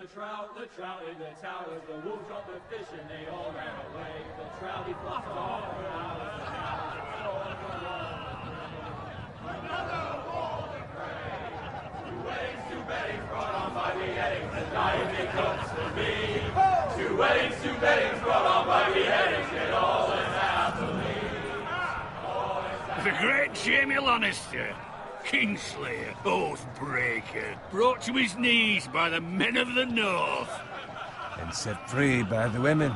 the trout in the towers, the wolves dropped the fish and they all ran away. The trout he flopped off for hours and hours. Another wall to pray. 2 weddings, 2 beddings brought on by beheadings, and dying big comes for me. 2 weddings, 2 beddings brought on by beheadings, and all is happily. The great Jamie Lannister, Kingslayer, Oathbreaker, brought to his knees by the men of the North. And set free by the women.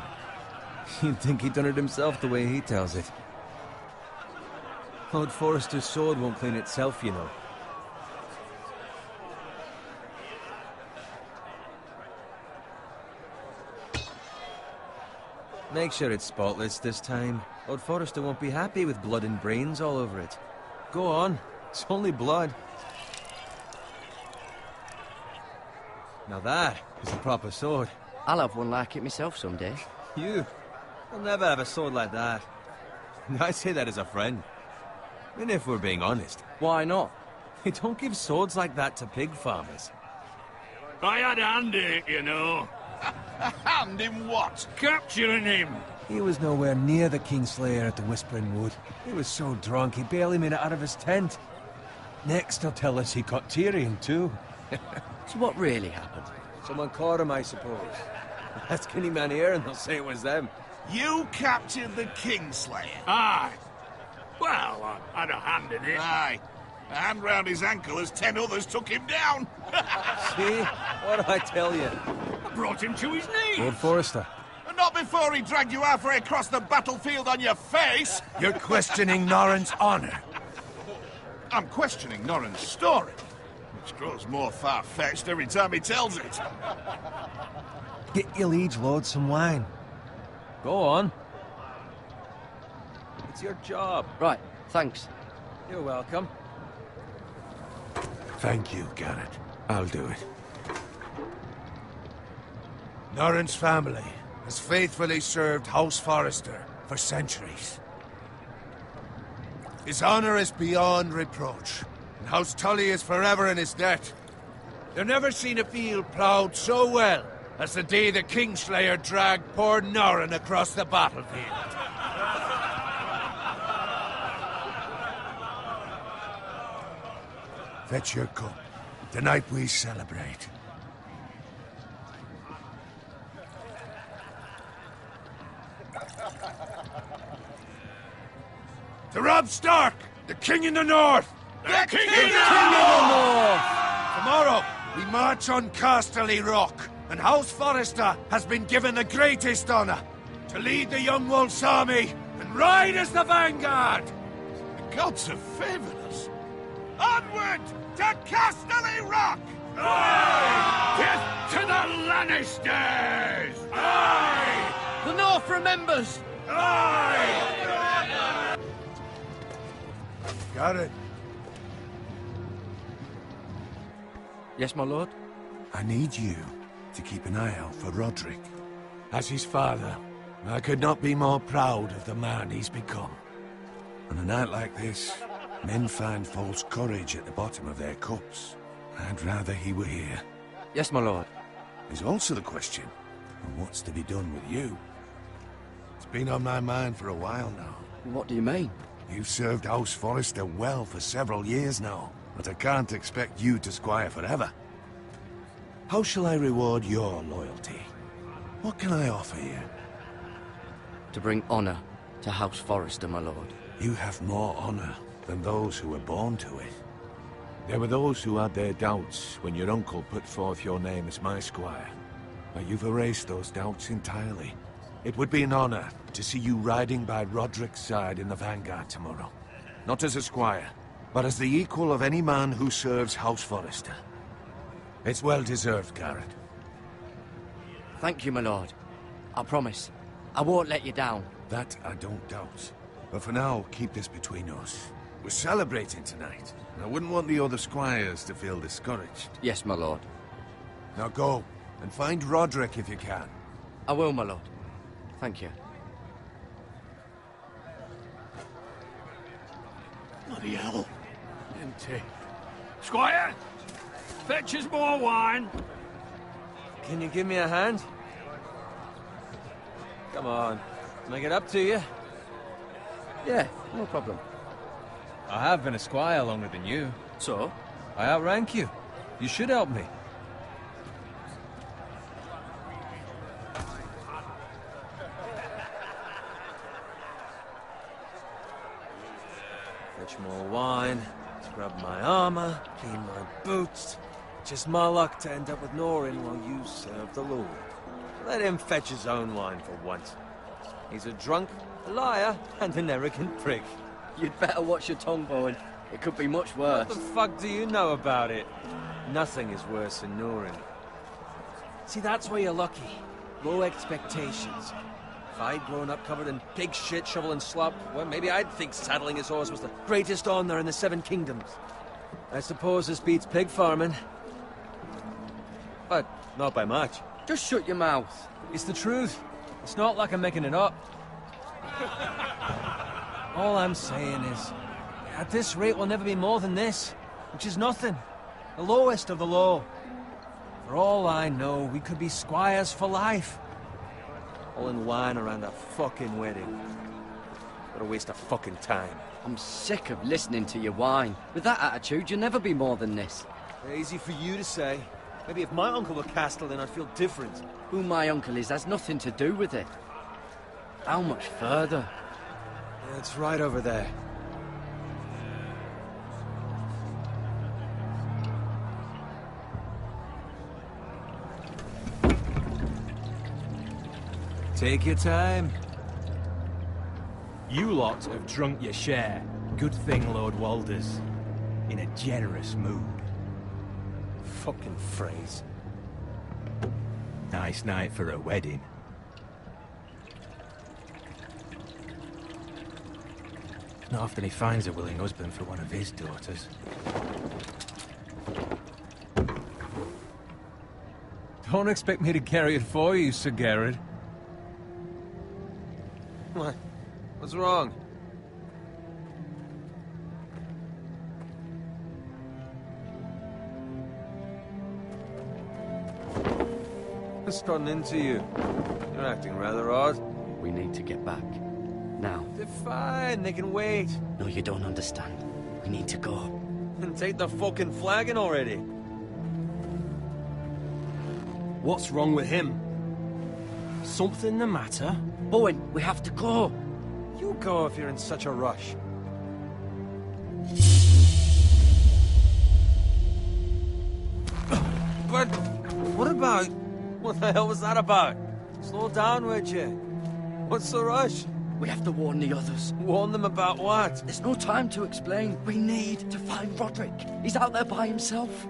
You'd think he'd done it himself the way he tells it. Lord Forrester's sword won't clean itself, you know. Make sure it's spotless this time. Lord Forrester won't be happy with blood and brains all over it. Go on. It's only blood. Now that is a proper sword. I'll have one like it myself someday. You? You'll never have a sword like that. I say that as a friend. And if we're being honest. Why not? They don't give swords like that to pig farmers. I had a hand in it, you know. A hand in what? Capturing him. He was nowhere near the Kingslayer at the Whispering Wood. He was so drunk he barely made it out of his tent. Next he'll tell us he caught Tyrion too. So what really happened? Someone caught him, I suppose. Ask any man here and they'll say it was them. You captured the Kingslayer? Aye. Well, I had a hand in it. Aye. A hand round his ankle as 10 others took him down. See? What did I tell you? I brought him to his knees. Lord Forrester. And not before he dragged you halfway across the battlefield on your face. You're questioning Norrin's honor. I'm questioning Norrin's story, which grows more far-fetched every time he tells it. Get your liege lord some wine. Go on. It's your job. Right, thanks. You're welcome. Thank you, Garrett. I'll do it. Norrin's family has faithfully served House Forrester for centuries. His honor is beyond reproach, and House Tully is forever in his debt. They've never seen a field ploughed so well as the day the Kingslayer dragged poor Norrin across the battlefield. Fetch your cup. Tonight we celebrate. To Robb Stark, the King in the North! The King in the North! Tomorrow, we march on Casterly Rock, and House Forrester has been given the greatest honor to lead the Young Wolf's army and ride as the vanguard! The gods have favored us. Onward to Casterly Rock! Aye! Death to the Lannisters! Aye! The North remembers! Aye! Got it. Yes, my lord? I need you to keep an eye out for Roderick. As his father, I could not be more proud of the man he's become. On a night like this, men find false courage at the bottom of their cups. I'd rather he were here. Yes, my lord. There's also the question of what's to be done with you. It's been on my mind for a while now. What do you mean? You've served House Forrester well for several years now, but I can't expect you to squire forever. How shall I reward your loyalty? What can I offer you? To bring honor to House Forrester, my lord. You have more honor than those who were born to it. There were those who had their doubts when your uncle put forth your name as my squire. But you've erased those doubts entirely. It would be an honor to see you riding by Roderick's side in the vanguard tomorrow. Not as a squire, but as the equal of any man who serves House Forrester. It's well deserved, Garrett. Thank you, my lord. I promise. I won't let you down. That I don't doubt. But for now, keep this between us. We're celebrating tonight. I wouldn't want the other squires to feel discouraged. Yes, my lord. Now go, and find Roderick if you can. I will, my lord. Thank you. Bloody hell. Empty. Squire, fetch us more wine. Can you give me a hand? Come on. Make it up to you. Yeah, no problem. I have been a squire longer than you. So? I outrank you. You should help me. Fetch more wine, scrub my armor, clean my boots. Just my luck to end up with Norin while you serve the Lord. Let him fetch his own wine for once. He's a drunk, a liar, and an arrogant prick. You'd better watch your tongue, Bowen. It could be much worse. What the fuck do you know about it? Nothing is worse than Norin. See, that's where you're lucky. Low expectations. If I'd grown up covered in pig shit, shovel and slop, well, maybe I'd think saddling his horse was the greatest honor in the Seven Kingdoms. I suppose this beats pig farming. But not by much. Just shut your mouth. It's the truth. It's not like I'm making it up. All I'm saying is, at this rate we'll never be more than this, which is nothing. The lowest of the low. For all I know, we could be squires for life. All in wine around a fucking wedding. What a waste of fucking time. I'm sick of listening to your whine. With that attitude, you'll never be more than this. Easy for you to say. Maybe if my uncle were Castellan, I'd feel different. Who my uncle is has nothing to do with it. How much further? It's right over there. Take your time. You lot have drunk your share. Good thing Lord Walder's in a generous mood. Fucking phrase. Nice night for a wedding. Not often he finds a willing husband for one of his daughters. Don't expect me to carry it for you, Sir Garrett. What? What's wrong? What's gotten into you? You're acting rather odd. We need to get back. Now. They're fine, they can wait. No, you don't understand. We need to go. And take the fucking flagon already. What's wrong with him? Something the matter? Bowen, we have to go. You go if you're in such a rush. But what about... What the hell was that about? Slow down, would you? What's the rush? We have to warn the others. Warn them about what? There's no time to explain. We need to find Roderick. He's out there by himself.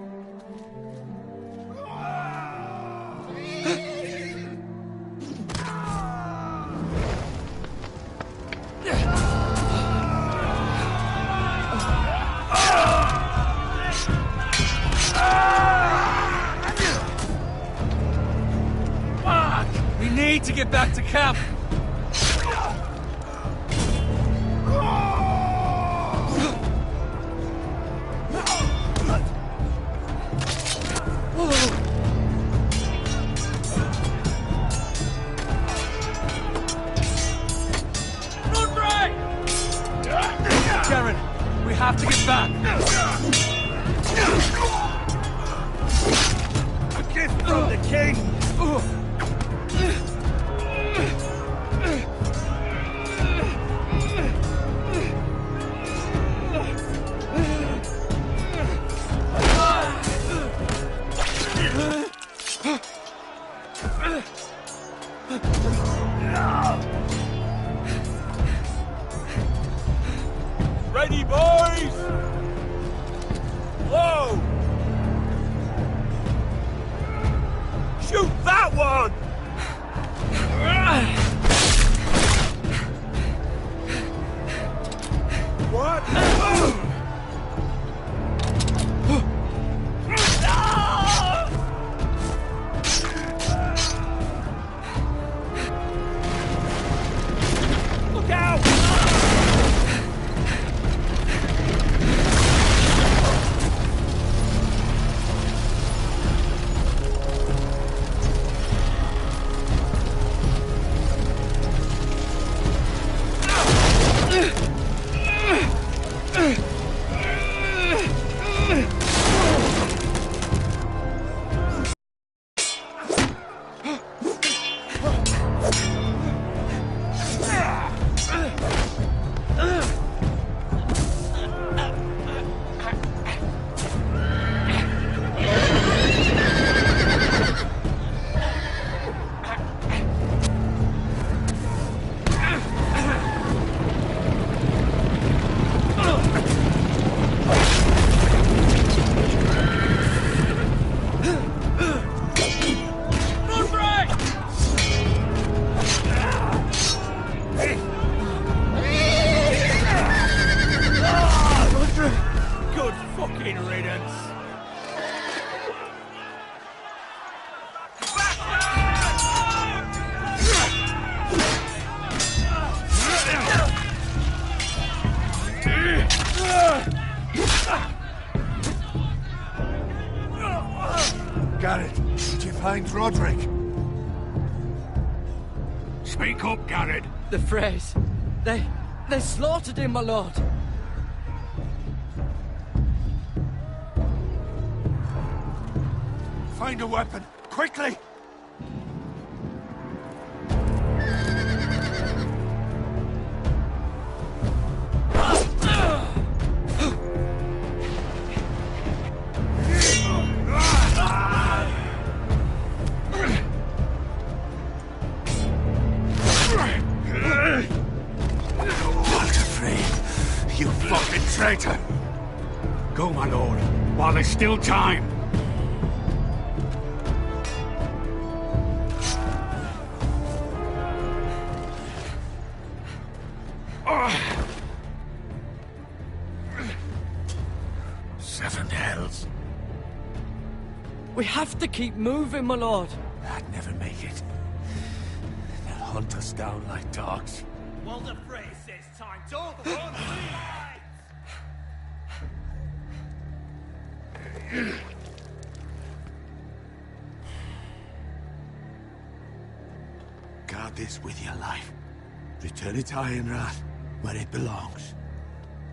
We need to get back to camp. Karen, we have to get back. A gift from the king! Ready, boys! Whoa! Shoot that one! What? Look out! Roderick? Speak up, Garrett. The Freys. They slaughtered him, my lord. Find a weapon, quickly! You fucking traitor! Go, my lord, while there's still time. Seven hells. We have to keep moving, my lord. I'd never make it. They'll hunt us down like dogs. Walder Frey says time. Don't run, Guard this with your life. Return it to Ironrath, where it belongs.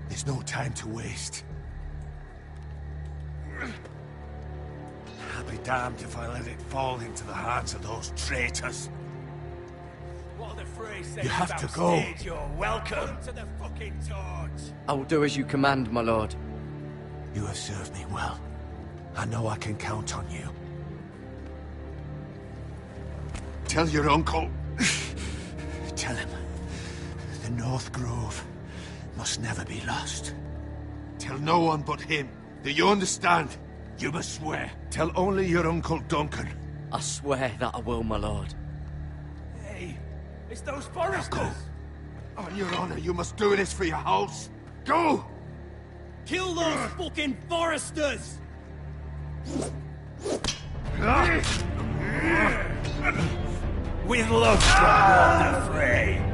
There's no time to waste. I'll be damned if I let it fall into the hands of those traitors. Walder Frey says You have to go. You're welcome to the fucking torch. I will do as you command, my lord. You have served me well. I know I can count on you. Tell your uncle. Tell him. The North Grove must never be lost. Tell no one but him. Do you understand? You must swear. Tell only your Uncle Duncan. I swear that I will, my lord. Hey, it's those foresters. Go. On your honor, you must do this for your house. Go! Kill those fucking foresters! With love from Walder Frey.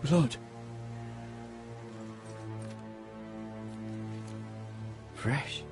Blood. Fresh.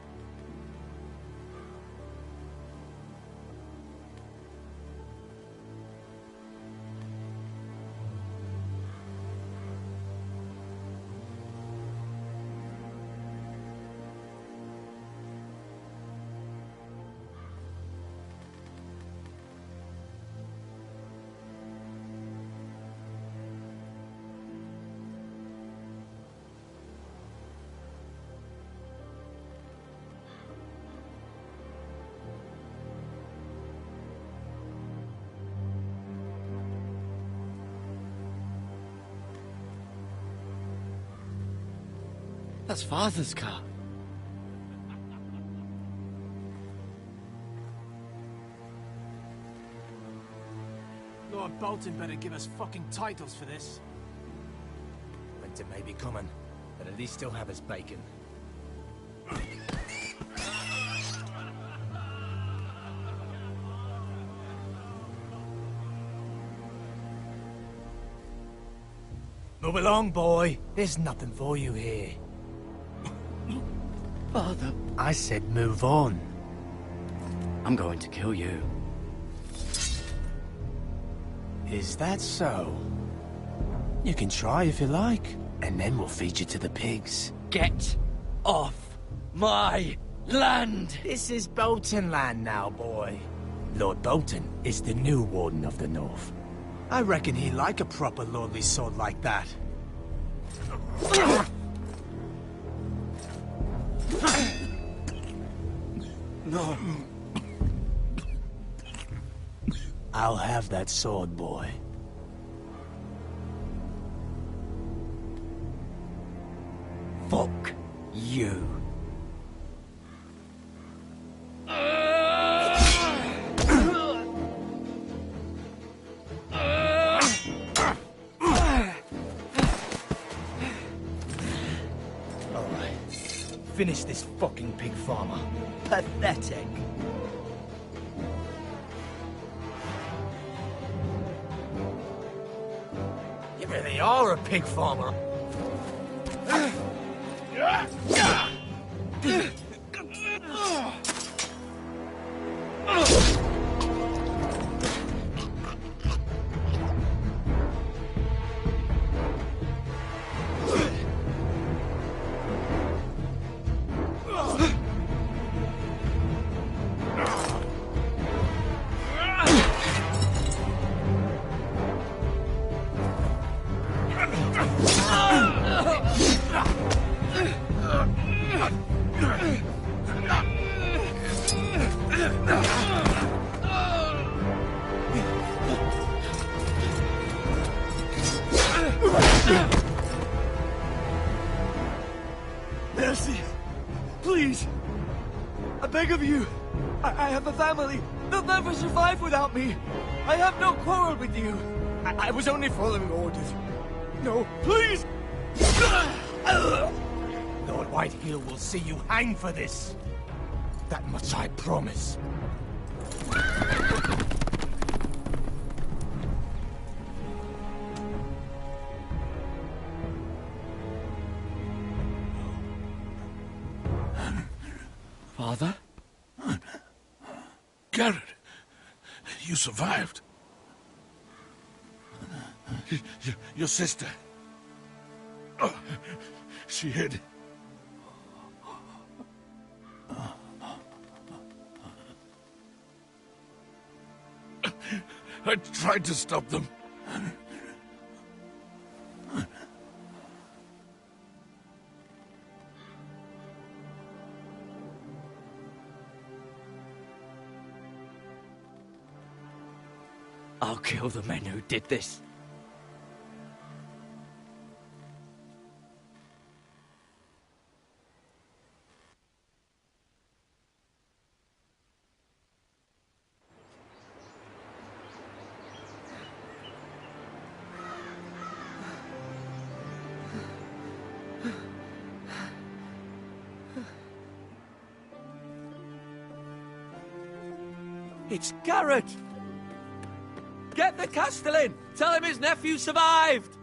That's Father's car. Lord Bolton better give us fucking titles for this. Winter may be coming, but at least he'll have his bacon. Move along, boy. There's nothing for you here. Father, I said move on. I'm going to kill you. Is that so? You can try if you like, and then we'll feed you to the pigs. Get off my land! This is Bolton land now, boy. Lord Bolton is the new Warden of the North. I reckon he'd like a proper lordly sword like that. No. I'll have that sword, boy. Fuck you. Finish this fucking pig farmer. Pathetic. You really are a pig farmer. Mercy! Please! I beg of you! I have a family! They'll never survive without me! I have no quarrel with you! I was only following orders. No, please! Lord Whitehill will see you hang for this. That much I promise. Father? Garrett, you survived. Your sister. Oh, she hid. I tried to stop them. I'll kill the men who did this. It's Garrett! Get the Castellan! Tell him his nephew survived!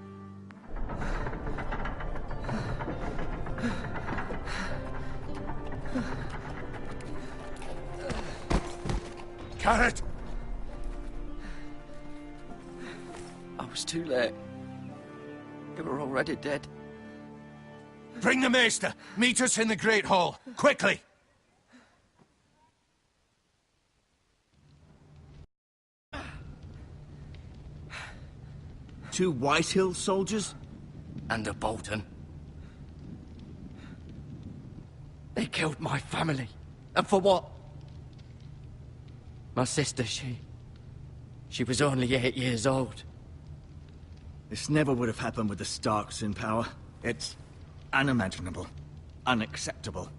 Garrett! I was too late. They were already dead. Bring the Maester! Meet us in the Great Hall! Quickly! Two Whitehill soldiers? And a Bolton. They killed my family. And for what? My sister, she was only 8 years old. This never would have happened with the Starks in power. It's unimaginable. unacceptable.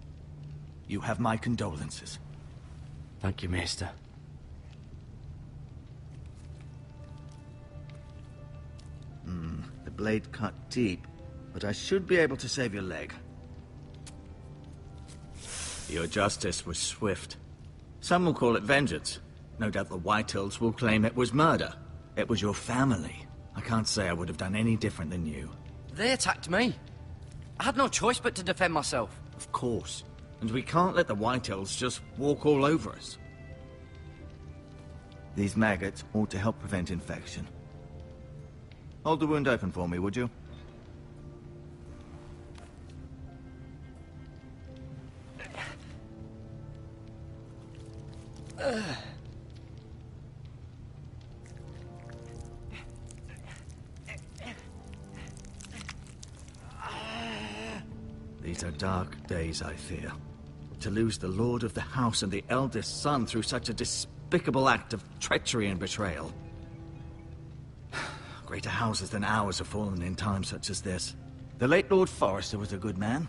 You have my condolences. Thank you, Maester. The blade cut deep, but I should be able to save your leg. Your justice was swift. Some will call it vengeance. No doubt the Whitehills will claim it was murder. It was your family. I can't say I would have done any different than you. They attacked me. I had no choice but to defend myself. Of course. And we can't let the Whitehills just walk all over us. These maggots ought to help prevent infection. Hold the wound open for me, would you? These are dark days, I fear. To lose the lord of the house and the eldest son through such a despicable act of treachery and betrayal. Greater houses than ours have fallen in times such as this. The late Lord Forrester was a good man.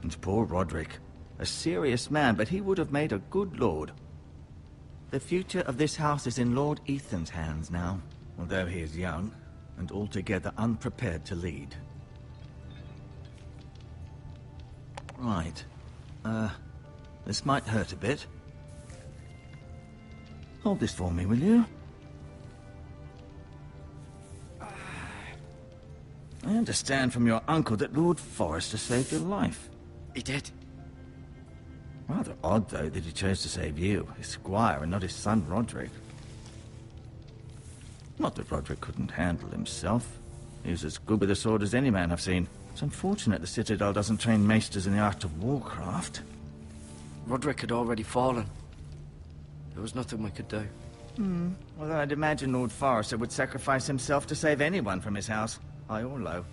And poor Roderick. A serious man, but he would have made a good lord. The future of this house is in Lord Ethan's hands now, although he is young and altogether unprepared to lead. Right. This might hurt a bit. Hold this for me, will you? I understand from your uncle that Lord Forrester saved your life. He did. Rather odd, though, that he chose to save you, his squire, and not his son, Roderick. Not that Roderick couldn't handle himself. He was as good with a sword as any man I've seen. It's unfortunate the Citadel doesn't train maesters in the art of warcraft. Roderick had already fallen. There was nothing we could do. Although I'd imagine Lord Forrester would sacrifice himself to save anyone from his house, high or low.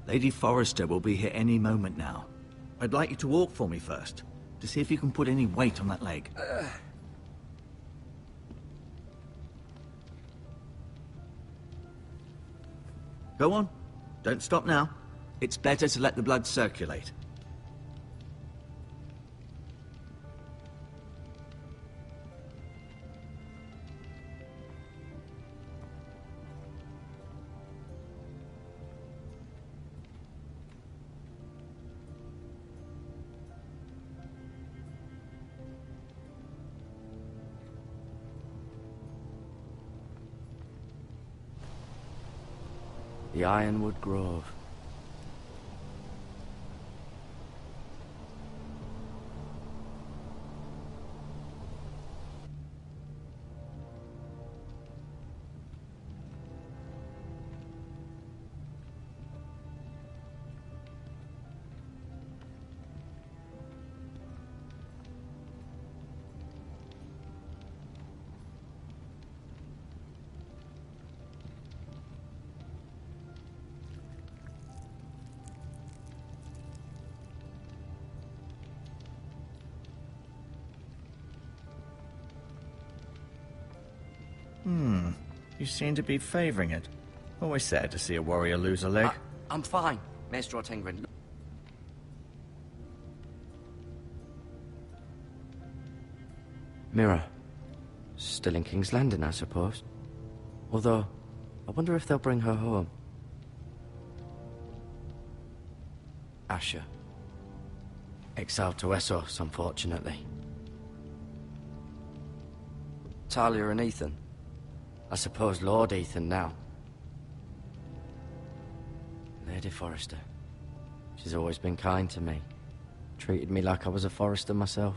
Lady Forrester will be here any moment now. I'd like you to walk for me first, to see if you can put any weight on that leg. Go on. Don't stop now. It's better to let the blood circulate. The Ironwood Grove. You seem to be favoring it. Always sad to see a warrior lose a leg. I'm fine, Maester Ortengrin. Mirror. Still in King's Landing, I suppose. Although, I wonder if they'll bring her home. Asher. Exiled to Essos, unfortunately. Talia and Ethan. I suppose Lord Ethan now. Lady Forrester. She's always been kind to me. Treated me like I was a Forrester myself.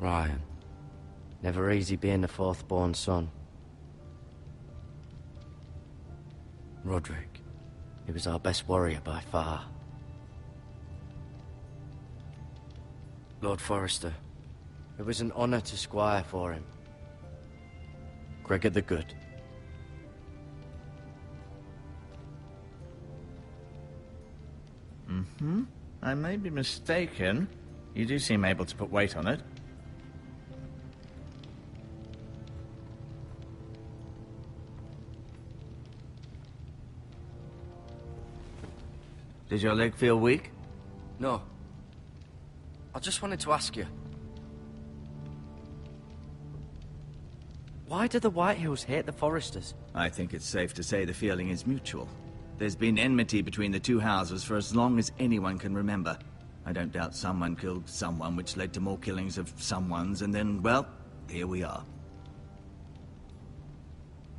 Ryan. Never easy being the fourth-born son. Roderick. He was our best warrior by far. Lord Forrester. It was an honor to squire for him. Gregor the Good. I may be mistaken. You do seem able to put weight on it. Does your leg feel weak? No. I just wanted to ask you. Why do the Whitehills hate the Foresters? I think it's safe to say the feeling is mutual. There's been enmity between the two houses for as long as anyone can remember. I don't doubt someone killed someone, which led to more killings of someones, and then, well, here we are.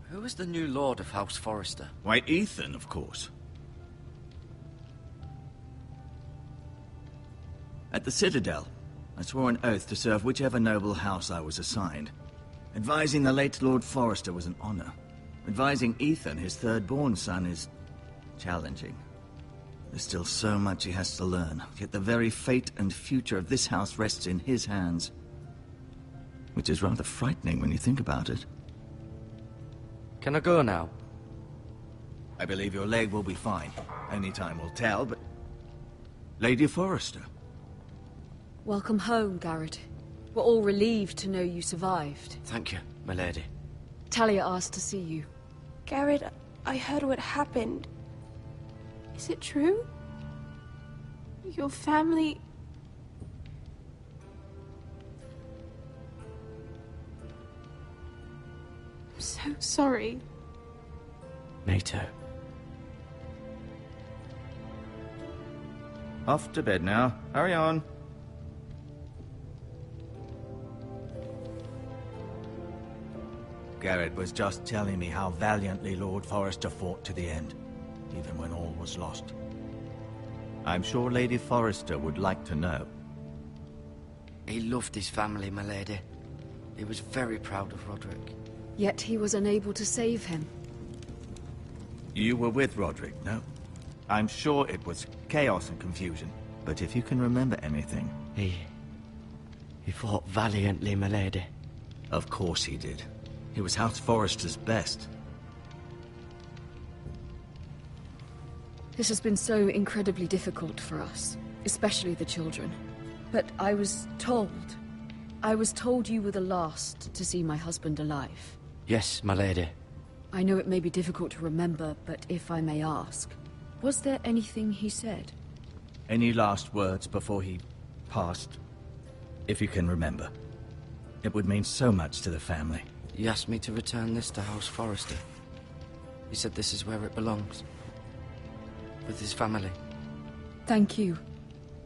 Who is the new Lord of House Forrester? White Ethan, of course. At the Citadel, I swore an oath to serve whichever noble house I was assigned. Advising the late Lord Forrester was an honor. Advising Ethan, his third-born son, is challenging. There's still so much he has to learn, yet the very fate and future of this house rests in his hands. Which is rather frightening when you think about it. Can I go now? I believe your leg will be fine. Only time will tell, but... Lady Forrester. Welcome home, Garrett. We're all relieved to know you survived. Thank you, my lady. Talia asked to see you. Garrett, I heard what happened. Is it true? Your family... I'm so sorry. Me too. Off to bed now. Hurry on. Garrett was just telling me how valiantly Lord Forrester fought to the end, even when all was lost. I'm sure Lady Forrester would like to know. He loved his family, my lady. He was very proud of Roderick. Yet he was unable to save him. You were with Roderick, no? I'm sure it was chaos and confusion, but if you can remember anything... He fought valiantly, my lady. Of course he did. He was House Forrester's best. This has been so incredibly difficult for us, especially the children. But I was told you were the last to see my husband alive. Yes, my lady. I know it may be difficult to remember, but if I may ask, was there anything he said? Any last words before he passed? If you can remember. It would mean so much to the family. He asked me to return this to House Forrester. He said this is where it belongs. With his family. Thank you,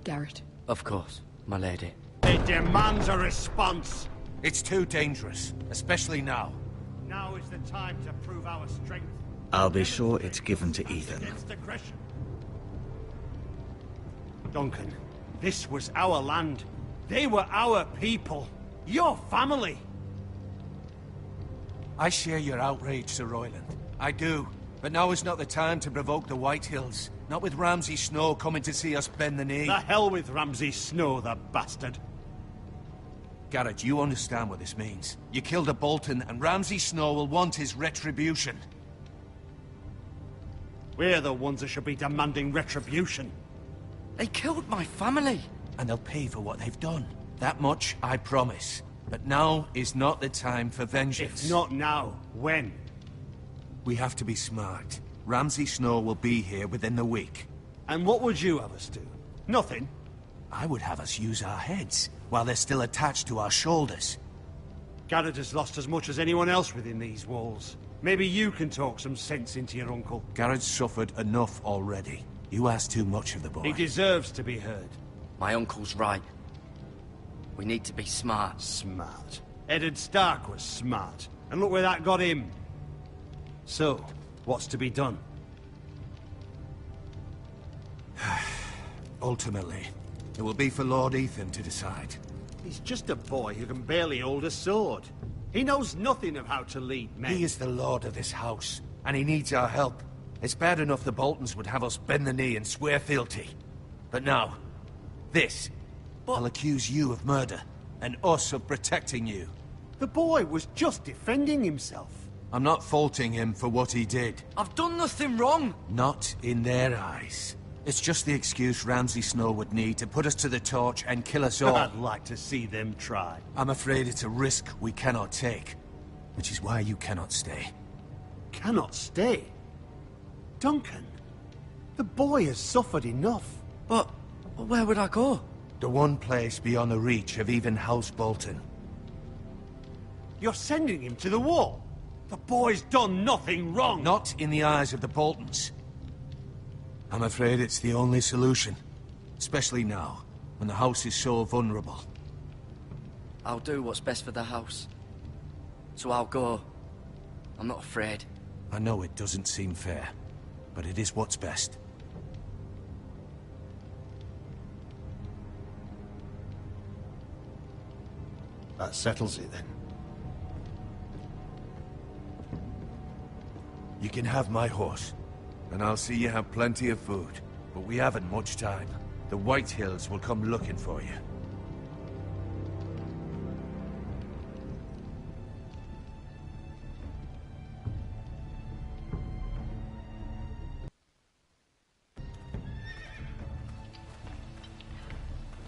Garrett. Of course, my lady. It demands a response. It's too dangerous, especially now. Now is the time to prove our strength. I'll be sure it's given to Ethan. Against aggression. Duncan, this was our land. They were our people. Your family. I share your outrage, Sir Royland. I do. But now is not the time to provoke the Whitehills. Not with Ramsay Snow coming to see us bend the knee. The hell with Ramsay Snow, the bastard. Garrett, you understand what this means. You killed a Bolton, and Ramsay Snow will want his retribution. We're the ones that should be demanding retribution. They killed my family. And they'll pay for what they've done. That much, I promise. But now is not the time for vengeance. If not now, when? We have to be smart. Ramsay Snow will be here within the week. And what would you have us do? Nothing? I would have us use our heads, while they're still attached to our shoulders. Garrett has lost as much as anyone else within these walls. Maybe you can talk some sense into your uncle. Garrett's suffered enough already. You ask too much of the boy. He deserves to be heard. My uncle's right. We need to be smart. Smart. Eddard Stark was smart. And look where that got him. So, what's to be done? Ultimately, it will be for Lord Ethan to decide. He's just a boy who can barely hold a sword. He knows nothing of how to lead men. He is the lord of this house, and he needs our help. It's bad enough the Boltons would have us bend the knee and swear fealty. But now, this. I'll accuse you of murder, and us of protecting you. The boy was just defending himself. I'm not faulting him for what he did. I've done nothing wrong. Not in their eyes. It's just the excuse Ramsay Snow would need to put us to the torch and kill us all. I'd like to see them try. I'm afraid it's a risk we cannot take, which is why you cannot stay. Cannot stay? Duncan, The boy has suffered enough. But where would I go? The one place beyond the reach of even House Bolton. You're sending him to the wall? The boy's done nothing wrong. Not in the eyes of the Boltons. I'm afraid it's the only solution. Especially now, when the house is so vulnerable. I'll do what's best for the house. So I'll go. I'm not afraid. I know it doesn't seem fair, but it is what's best. That settles it then. You can have my horse, and I'll see you have plenty of food. But we haven't much time. The White Hills will come looking for you.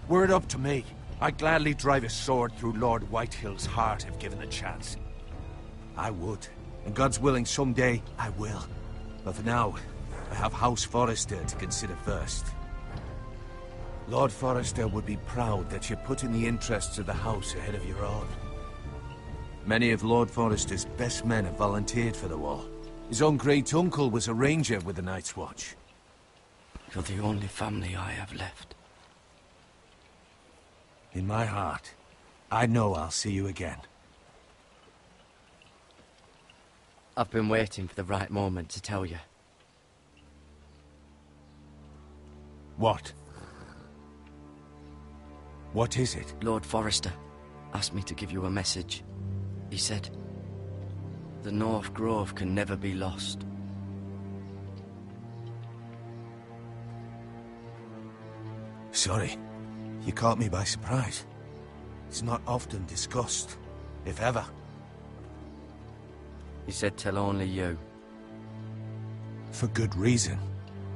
Were it up to me, I'd gladly drive a sword through Lord Whitehill's heart if given the chance. I would. And God's willing, someday, I will. But for now, I have House Forrester to consider first. Lord Forrester would be proud that you're putting the interests of the house ahead of your own. Many of Lord Forrester's best men have volunteered for the war. His own great-uncle was a ranger with the Night's Watch. You're the only family I have left. In my heart, I know I'll see you again. I've been waiting for the right moment to tell you. What? What is it? Lord Forrester asked me to give you a message. He said, the North Grove can never be lost. Sorry. You caught me by surprise. It's not often discussed, if ever. He said tell only you. For good reason.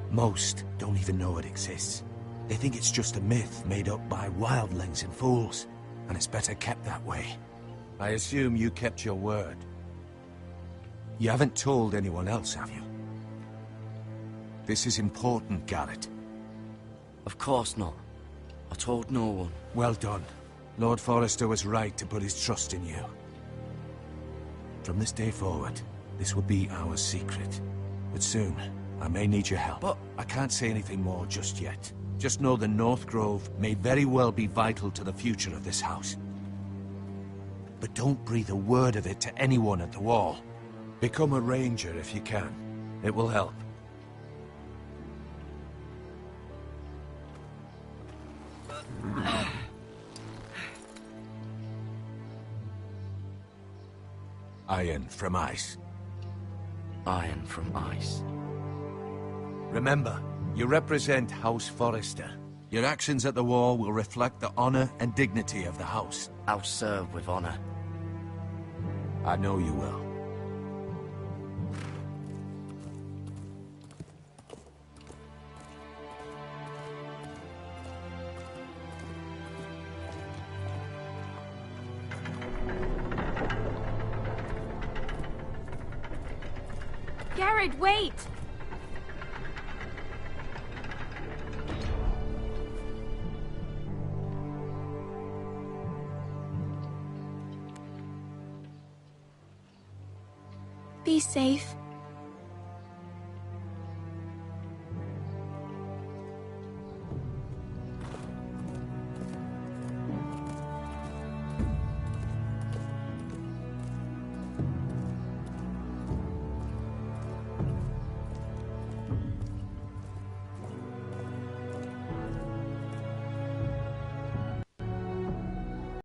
Most don't even know it exists. They think it's just a myth made up by wildlings and fools, and it's better kept that way. I assume you kept your word. You haven't told anyone else, have you? This is important, Garrett. Of course not. I told no one. Well done. Lord Forrester was right to put his trust in you. From this day forward, this will be our secret. But soon, I may need your help. But I can't say anything more just yet. Just know the North Grove may very well be vital to the future of this house. But don't breathe a word of it to anyone at the wall. Become a ranger if you can. It will help. Iron from ice. Iron from ice. Remember, you represent House Forrester. Your actions at the war will reflect the honor and dignity of the house. I'll serve with honor. I know you will. Garrett, wait! Be safe.